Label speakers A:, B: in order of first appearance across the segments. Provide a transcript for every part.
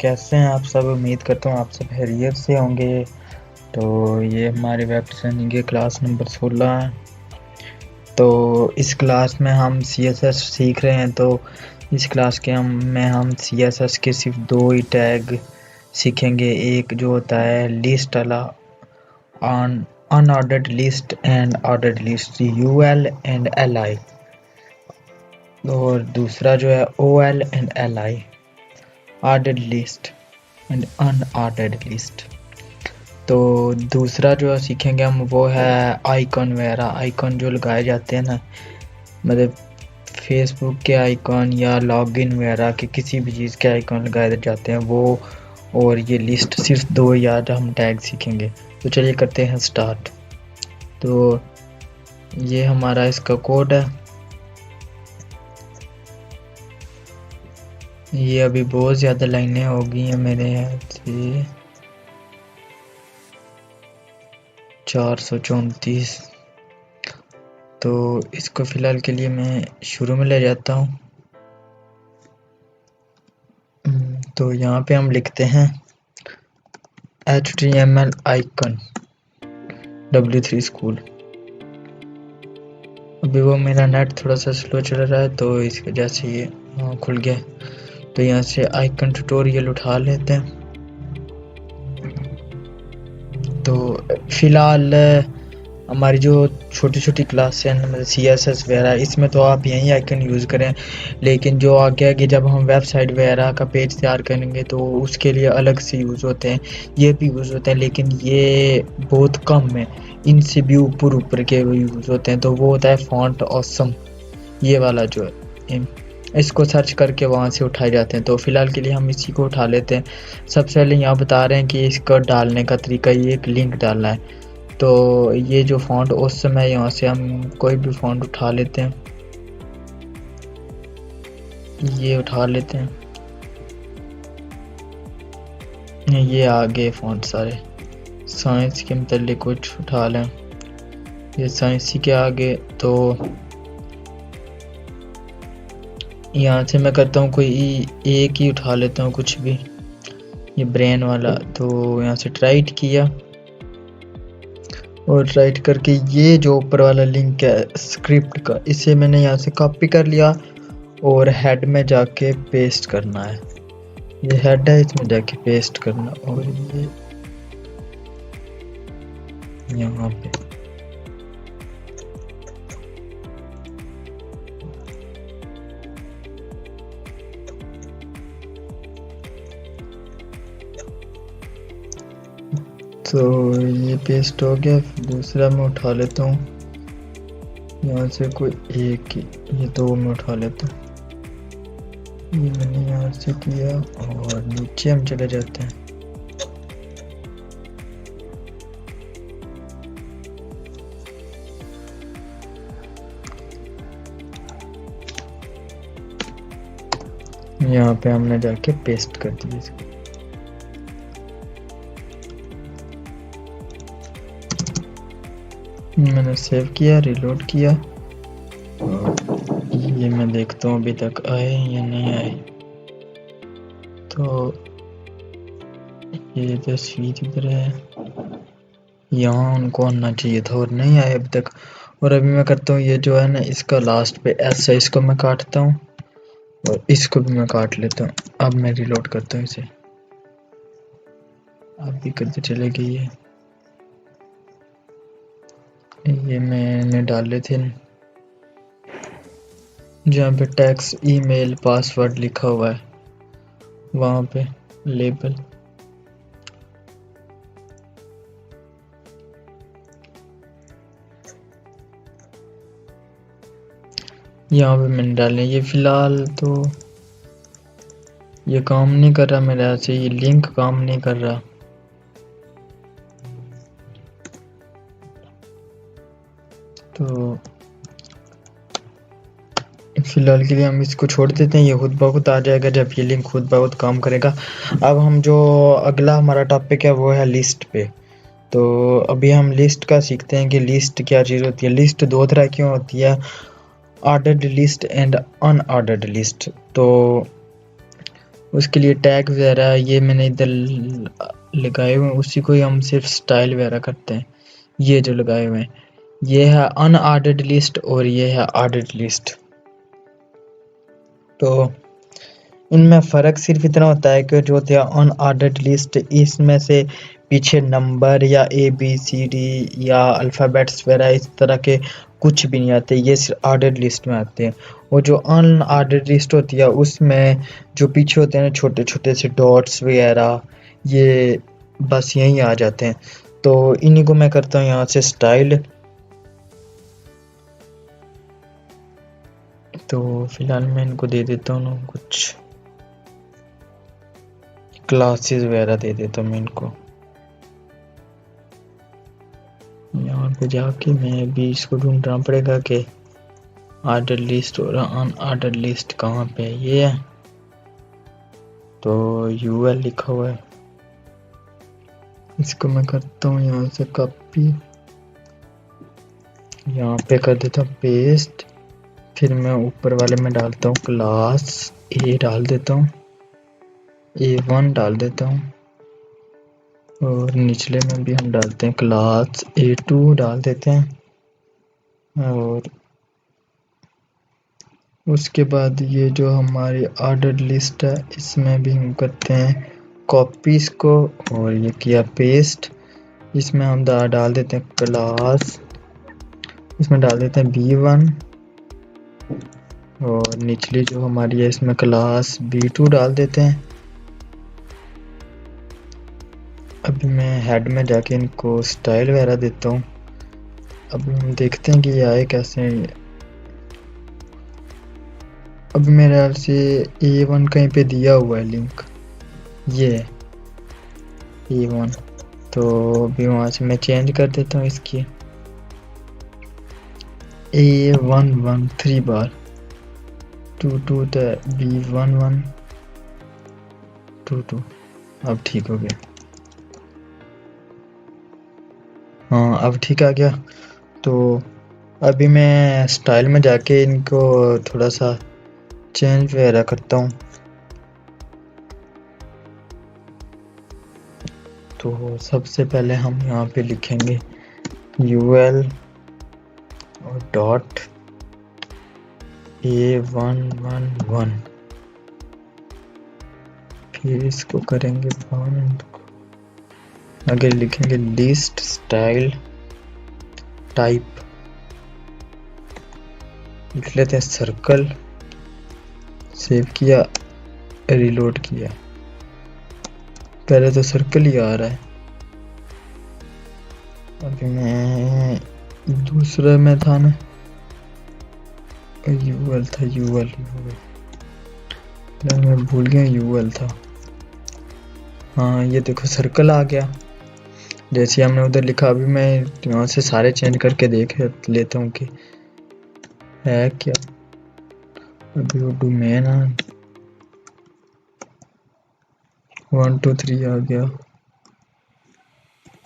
A: कैसे हैं आप सब। उम्मीद करता हूँ आप सब खैरियत से होंगे। तो ये हमारे वेब डिज़ाइनिंग की क्लास नंबर 16 है। तो इस क्लास में हम CSS सीख रहे हैं। तो इस क्लास के हम CSS के सिर्फ 2 ही टैग सीखेंगे। एक जो होता है लिस्ट वाला unordered list and ordered list UL and LI, और दूसरा जो है OL and LI ordered list and unordered list. तो दूसरा जो सीखेंगे हम वो है आइकॉन वगैरह। आइकॉन जो लगाए जाते हैं ना, मतलब फेसबुक के आइकॉन या लॉगिन वगैरह के किसी भी चीज़ के आइकॉन लगाए जाते हैं वो। और ये लिस्ट सिर्फ 2 याद हम टैग सीखेंगे। तो चलिए करते हैं स्टार्ट। तो ये हमारा इसका कोड है। ये अभी बहुत ज़्यादा लाइनें हो गई हैं मेरे हाथ से, 434। तो इसको फ़िलहाल के लिए मैं शुरू में ले जाता हूँ। तो यहाँ पे हम लिखते हैं HTML आइकन W3 स्कूल। अभी वो मेरा नेट थोड़ा सा स्लो चल रहा है तो इस वजह से ये खुल गया। तो यहाँ से आइकन ट्यूटोरियल उठा लेते हैं। तो फ़िलहाल हमारी जो छोटी छोटी क्लासें हैं, मतलब CSS वगैरह, इसमें तो आप यही आइकन यूज़ करें। लेकिन जो आगे जब हम वेबसाइट वगैरह का पेज तैयार करेंगे तो उसके लिए अलग से यूज़ होते हैं, ये भी यूज़ होते हैं, लेकिन ये बहुत कम है। इनसे भी ऊपर के यूज़ होते हैं। तो वो होता है फॉन्ट ऑसम, ये वाला जो है, इसको सर्च करके वहाँ से उठाए जाते हैं। तो फ़िलहाल के लिए हम इसी को उठा लेते हैं। सबसे पहले यहाँ बता रहे हैं कि इसको डालने का तरीका, ये एक लिंक डालना है। तो ये जो फॉन्ट उस समय यहाँ से हम कोई भी फॉन्ट उठा लेते हैं, ये उठा लेते हैं। ये आगे फॉन्ट सारे साइंस के मतलब कुछ उठा लें, ये साइंसी के आगे। तो यहाँ से मैं करता हूँ कोई एक ही उठा लेता हूँ, कुछ भी, ये ब्रेन वाला। तो यहाँ से राइट किया और राइट करके ये जो ऊपर वाला लिंक है स्क्रिप्ट का, इसे मैंने यहाँ से कॉपी कर लिया और हेड में जाके पेस्ट करना है। ये हेड है, इसमें जाके पेस्ट करना। और ये यहाँ पे तो ये पेस्ट हो गया। दूसरा मैं उठा लेता हूँ यहाँ से कोई एक, ये 2 में उठा लेता हूँ। ये मैंने यहाँ से किया और नीचे हम चले जाते हैं। यहाँ पे हमने जाके पेस्ट कर दिया इसको। मैंने सेव किया, रिलोड किया और ये मैं देखता हूँ अभी तक आए या नहीं आए। तो ये तस्वीर इधर है, यहाँ उनको आना चाहिए था और नहीं आए अभी तक। और अभी मैं करता हूँ ये जो है ना, इसका लास्ट पे S है, इसको मैं काटता हूँ और इसको भी मैं काट लेता हूँ। अब मैं रिलोड करता हूँ इसे, अब भी करते चले गई। ये मैंने डाले थे जहाँ पे टैक्स ईमेल पासवर्ड लिखा हुआ है, वहाँ पे लेबल। यहाँ पे मैंने डाले। ये फ़िलहाल तो ये काम नहीं कर रहा मेरे से, ये लिंक काम नहीं कर रहा। तो फ़िलहाल के लिए हम इसको छोड़ देते हैं, ये खुद ब खुद आ जाएगा जब ये लिंक खुद ब खुद काम करेगा। अब हम जो अगला हमारा टॉपिक है वो है लिस्ट पे। तो अभी हम लिस्ट का सीखते हैं कि लिस्ट क्या चीज़ होती है। लिस्ट 2 तरह की होती है, ordered list and unordered list. तो उसके लिए टैग वगैरह ये मैंने इधर लगाए हुए हैं, उसी को ही हम सिर्फ स्टाइल वगैरह करते हैं। ये जो लगाए हुए हैं ये है अनऑर्डर्ड लिस्ट और ये है ऑर्डर्ड लिस्ट। तो इनमें फ़र्क सिर्फ इतना होता है कि जो होती है अनऑर्डर्ड लिस्ट, इसमें से पीछे नंबर या ए बी सी डी या अल्फ़ाबेट्स वगैरह इस तरह के कुछ भी नहीं आते, ये सिर्फ ऑर्डर्ड लिस्ट में आते हैं। और जो अनऑर्डर्ड लिस्ट होती है उसमें जो पीछे होते हैं ना छोटे छोटे से डॉट्स वगैरह, ये बस यहीं आ जाते हैं। तो इन्हीं को मैं करता हूँ यहाँ से स्टाइल। तो फिलहाल मैं इनको दे देता हूँ ना कुछ क्लासेस वगैरह दे देता हूँ मैं इनको। यहाँ पे जाके मैं भी इसको ढूंढना पड़ेगा कि ऑर्डर लिस्ट और अनऑर्डर लिस्ट कहाँ पे है। ये है तो यूएल लिखा हुआ है, इसको मैं करता हूँ यहाँ से कॉपी, यहाँ पे कर देता हूँ पेस्ट। फिर मैं ऊपर वाले में डालता हूँ क्लास ए डाल देता हूँ, A1 डाल देता हूँ और निचले में भी हम डालते हैं क्लास A2 डाल देते हैं। और उसके बाद ये जो हमारी ऑर्डर लिस्ट है इसमें भी हम करते हैं कॉपी इसको, और ये किया पेस्ट। इसमें हम डाल देते हैं क्लास, इसमें डाल देते हैं B1 और निचली जो हमारी है इसमें क्लास B2 डाल देते हैं। अभी मैं हेड में जाके इनको स्टाइल वगैरह देता हूँ। अभी हम देखते हैं कि ये आए कैसे। अब मेरे ख्याल से A1 कहीं पे दिया हुआ है लिंक, ये A1, तो अभी वहाँ से मैं चेंज कर देता हूँ इसकी A1 3 बार 2 B11 2। अब ठीक हो गया, हाँ अब ठीक आ गया। तो अभी मैं स्टाइल में जाके इनको थोड़ा सा चेंज वगैरह करता हूँ। तो सबसे पहले हम यहाँ पे लिखेंगे UL और डॉट A111, फिर इसको करेंगे बंद। आगे लिखेंगे लिस्ट स्टाइल टाइप, लिख लेते हैं सर्कल, सेव किया रीलोड किया, पहले तो सर्कल ही आ रहा है। अभी मैं दूसरे में था ना, यूएल था, यूएल मैं भूल गया यूएल था। हाँ ये देखो सर्कल आ गया जैसे हमने उधर लिखा। अभी मैं यहाँ से सारे चेंज करके देख लेता हूँ कि है क्या। अभी वो डोमेन 1 2 3 आ गया।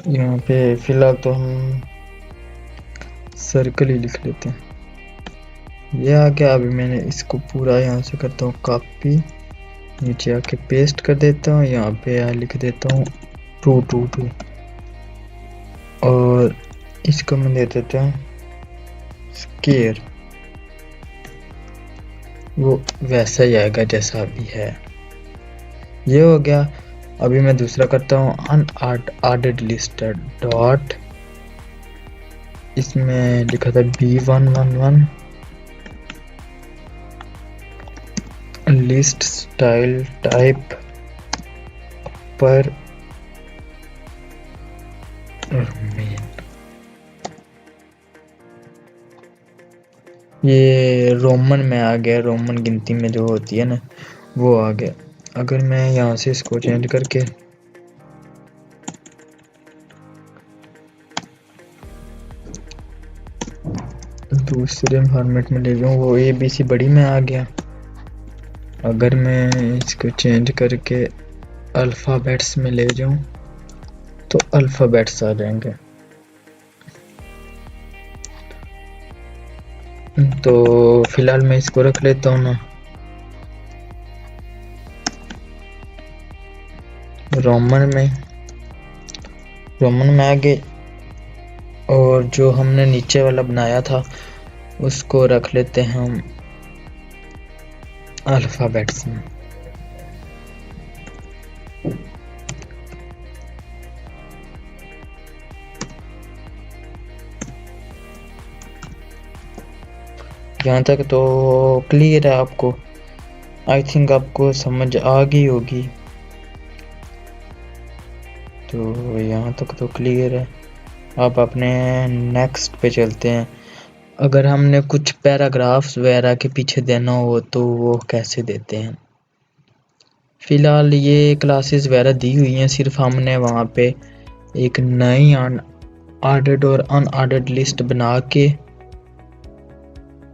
A: यहाँ पे फिलहाल तो हम सर्कल ही लिख लेते हैं, ये आ गया। अभी मैंने इसको पूरा यहाँ से करता हूँ कॉपी, नीचे आके पेस्ट कर देता हूँ, यहाँ पे लिख देता हूँ 2 2 2 और इसको मैं दे देता हूँ स्केयर, वो वैसा ही आएगा जैसा अभी है। ये हो गया। अभी मैं दूसरा करता हूँ अनऑर्डर्ड लिस्ट डॉट, इसमें लिखा था B111 लिस्ट स्टाइल टाइप पर मेन। ये रोमन में आ गया, रोमन गिनती में जो होती है ना वो आ गया। अगर मैं यहाँ से इसको चेंज करके दूसरे फॉर्मेट में ले जाऊँ, वो ABC बड़ी में आ गया। अगर मैं इसको चेंज करके अल्फ़ाबेट्स में ले जाऊँ तो अल्फ़ाबेट्स आ जाएंगे। तो फिलहाल मैं इसको रख लेता हूँ ना। रोमन में आ गए और जो हमने नीचे वाला बनाया था उसको रख लेते हैं हम अल्फ़ाबेट्स में। यहाँ तक तो क्लियर है आपको? आई थिंक आपको समझ आ गई होगी। तो यहाँ तक तो क्लियर है। अब अपने नेक्स्ट पे चलते हैं। अगर हमने कुछ पैराग्राफ्स वगैरह के पीछे देना हो तो वो कैसे देते हैं। फ़िलहाल ये क्लासेस वगैरह दी हुई हैं, सिर्फ हमने वहाँ पे एक नई ऑर्डर्ड और अनऑर्डर्ड लिस्ट बना के,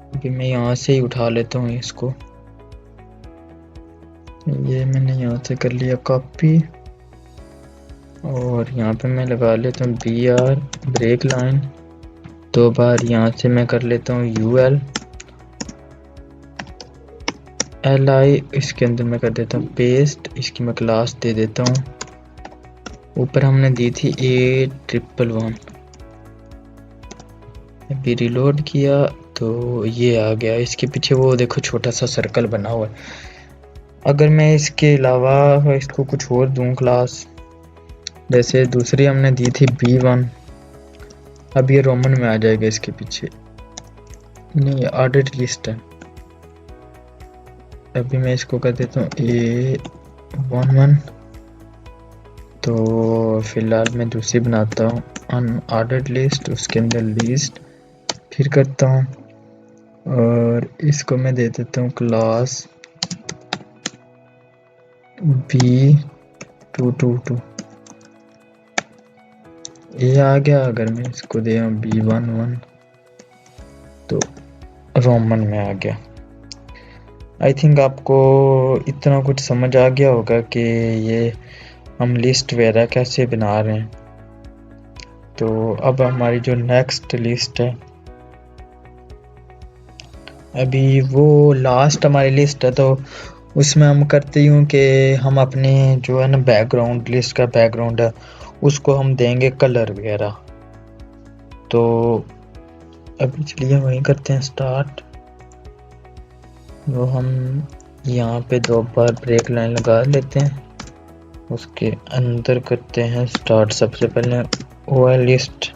A: अभी मैं यहाँ से ही उठा लेता हूँ इसको। ये मैंने यहाँ से कर लिया कॉपी और यहाँ पे मैं लगा लेता हूँ BR ब्रेक लाइन। 2 बार यहाँ से मैं कर लेता हूँ UL LI, इसके अंदर मैं कर देता हूँ पेस्ट, इसकी मैं क्लास दे देता हूँ। ऊपर हमने दी थी A111, अभी रिलोड किया तो ये आ गया। इसके पीछे वो देखो छोटा सा सर्कल बना हुआ है। अगर मैं इसके अलावा इसको कुछ और दूँ क्लास, जैसे दूसरी हमने दी थी B1, अब ये रोमन में आ जाएगा इसके पीछे, नहीं ऑर्डर्ड लिस्ट है। अभी मैं इसको कर देता हूँ A11। तो फिलहाल मैं दूसरी बनाता हूँ अनऑर्डर्ड लिस्ट, उसके अंदर लिस्ट फिर करता हूँ और इसको मैं दे देता हूँ क्लास B222। ये आ गया। अगर मैं इसको दे B11 तो रोमन में आ गया। आई थिंक आपको इतना कुछ समझ आ गया होगा कि ये हम लिस्ट वगैरह कैसे बना रहे हैं। तो अब हमारी जो नेक्स्ट लिस्ट है, अभी वो लास्ट हमारी लिस्ट है, तो उसमें हम करते हूँ कि हम अपने जो है ना बैकग्राउंड, लिस्ट का बैकग्राउंड है उसको हम देंगे कलर वगैरह। तो अभी चलिए वहीं करते हैं स्टार्ट। वो हम यहाँ पे 2 बार ब्रेक लाइन लगा लेते हैं, उसके अंदर करते हैं स्टार्ट। सबसे पहले OL लिस्ट,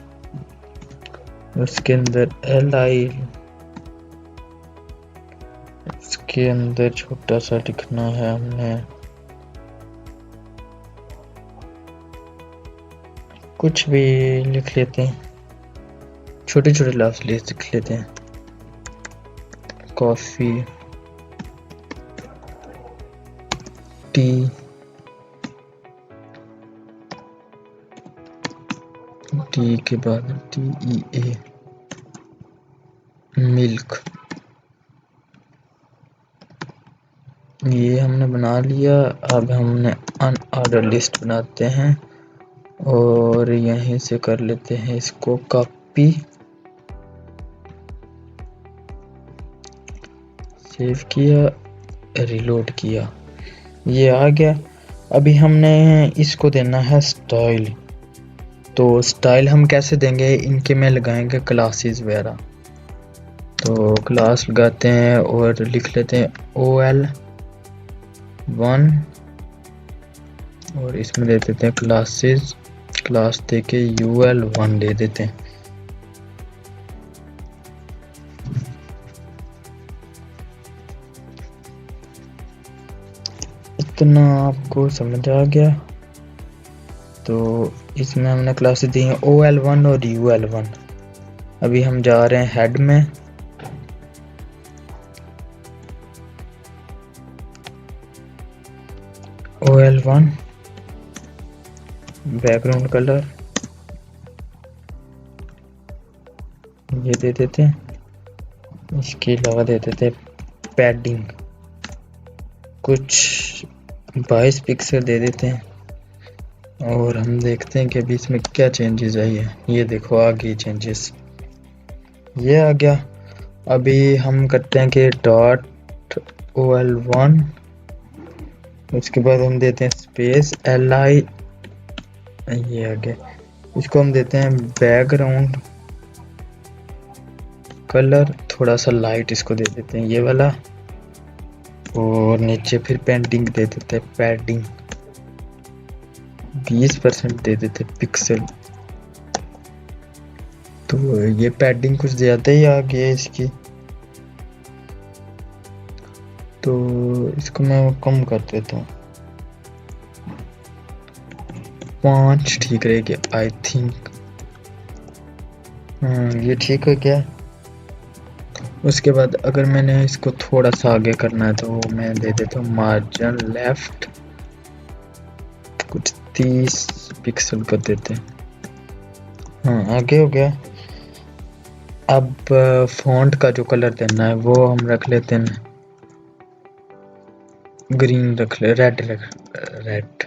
A: उसके अंदर LI, इसके अंदर छोटा सा लिखना है हमने, कुछ भी लिख लेते हैं, छोटे छोटे लफ्ज़ लिख लेते हैं। कॉफ़ी, टी, टी के बाद TEA, मिल्क। ये हमने बना लिया। अब हमने अनऑर्डर लिस्ट बनाते हैं और यहीं से कर लेते हैं इसको कॉपी, सेव किया, रिलोड किया, ये आ गया। अभी हमने इसको देना है स्टाइल। तो स्टाइल हम कैसे देंगे, इनके में लगाएंगे क्लासेस वगैरह। तो क्लास लगाते हैं और लिख लेते हैं OL1 और इसमें दे देते हैं क्लासेस, क्लास दे के UL1 दे देते हैं। इतना आपको समझ आ गया। तो इसमें हमने क्लासेस दी हैं OL1 और UL1। अभी हम जा रहे हैं हेड में, OL1 बैकग्राउंड कलर ये दे देते हैं, इसके अलावा दे देते हैं पैडिंग कुछ 22 पिक्सल दे देते हैं और हम देखते हैं कि अभी इसमें क्या चेंजेस आई है। ये देखो आ गई चेंजेस, ये आ गया। अभी हम करते हैं कि डॉट OL1 उसके बाद हम देते हैं स्पेस LI, ये आ गया। इसको हम देते हैं बैकग्राउंड कलर, थोड़ा सा लाइट इसको दे देते हैं ये वाला, और नीचे फिर पेंटिंग दे देते हैं पैडिंग 20% दे देते हैं पिक्सल। तो ये पैडिंग कुछ ज़्यादा ही आ गया है इसकी, तो इसको मैं कम कर देता हूँ, 5 ठीक रहेगी आई थिंक। ये ठीक है क्या। उसके बाद अगर मैंने इसको थोड़ा सा आगे करना है तो मैं दे देता हूँ मार्जिन लेफ्ट कुछ 30 पिक्सल कर देते हैं। हाँ आगे हो गया। अब फॉन्ट का जो कलर देना है वो हम रख लेते हैं ग्रीन, रख ले रेड, रेड।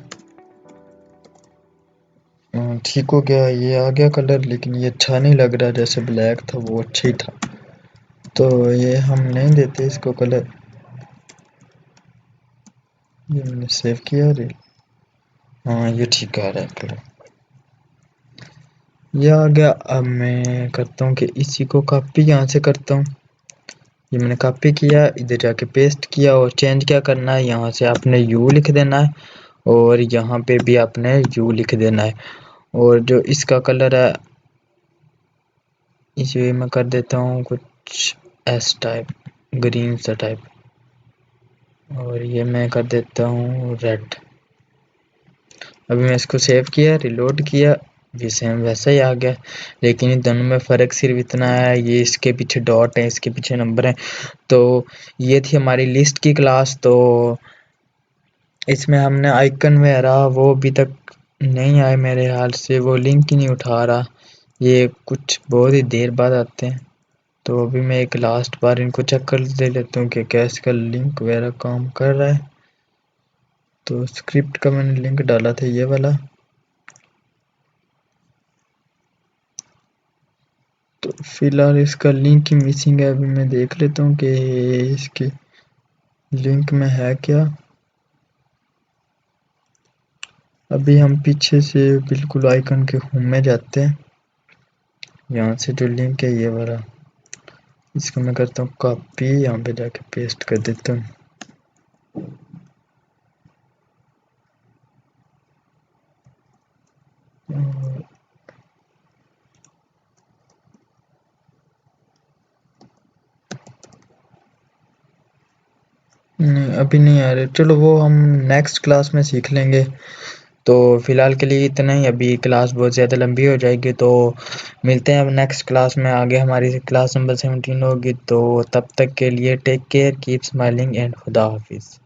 A: ठीक हो गया, ये आ गया कलर, लेकिन ये अच्छा नहीं लग रहा, जैसे ब्लैक था वो अच्छा ही था, तो ये हम नहीं देते इसको कलर। ये मैंने सेव किया रे, हाँ ये ठीक आ रहा है कलर, ये आ गया। अब मैं करता हूँ कि इसी को कॉपी यहाँ से करता हूँ, ये मैंने कॉपी किया, इधर जाके पेस्ट किया, और चेंज क्या करना है, यहाँ से आपने यू लिख देना है, और यहाँ पे भी आपने यू लिख देना है, और जो इसका कलर है इसे मैं कर देता हूँ कुछ एस टाइप, ग्रीन सा टाइप, और ये मैं कर देता हूँ रेड। अभी मैं इसको सेव किया, रिलोड किया, भी सेम वैसा ही आ गया, लेकिन इन दोनों में फ़र्क सिर्फ इतना है, ये इसके पीछे डॉट है, इसके पीछे नंबर है। तो ये थी हमारी लिस्ट की क्लास, तो इसमें हमने आइकन वगैरह वो अभी तक नहीं आए मेरे ख्याल से, वो लिंक ही नहीं उठा रहा, ये कुछ बहुत ही देर बाद आते हैं। तो अभी मैं एक लास्ट बार इनको चेक कर दे लेता हूँ कि क्या इसका लिंक वगैरह काम कर रहा है। तो स्क्रिप्ट का मैंने लिंक डाला था ये वाला, तो फिलहाल इसका लिंक ही मिसिंग है। अभी मैं देख लेता हूँ कि इसके लिंक में है क्या। अभी हम पीछे से बिल्कुल आइकन के होम में जाते हैं, यहाँ से जो लिंक है ये वाला, इसको मैं करता हूँ कॉपी, यहाँ पे जाके पेस्ट कर देता हूँ। नहीं अभी नहीं आ रहे, चलो वो हम नेक्स्ट क्लास में सीख लेंगे। तो फ़िलहाल के लिए इतना ही, अभी क्लास बहुत ज़्यादा लंबी हो जाएगी, तो मिलते हैं अब नेक्स्ट क्लास में। आगे हमारी क्लास नंबर 17 होगी, तो तब तक के लिए take care, keep smiling and खुदा हाफिज़।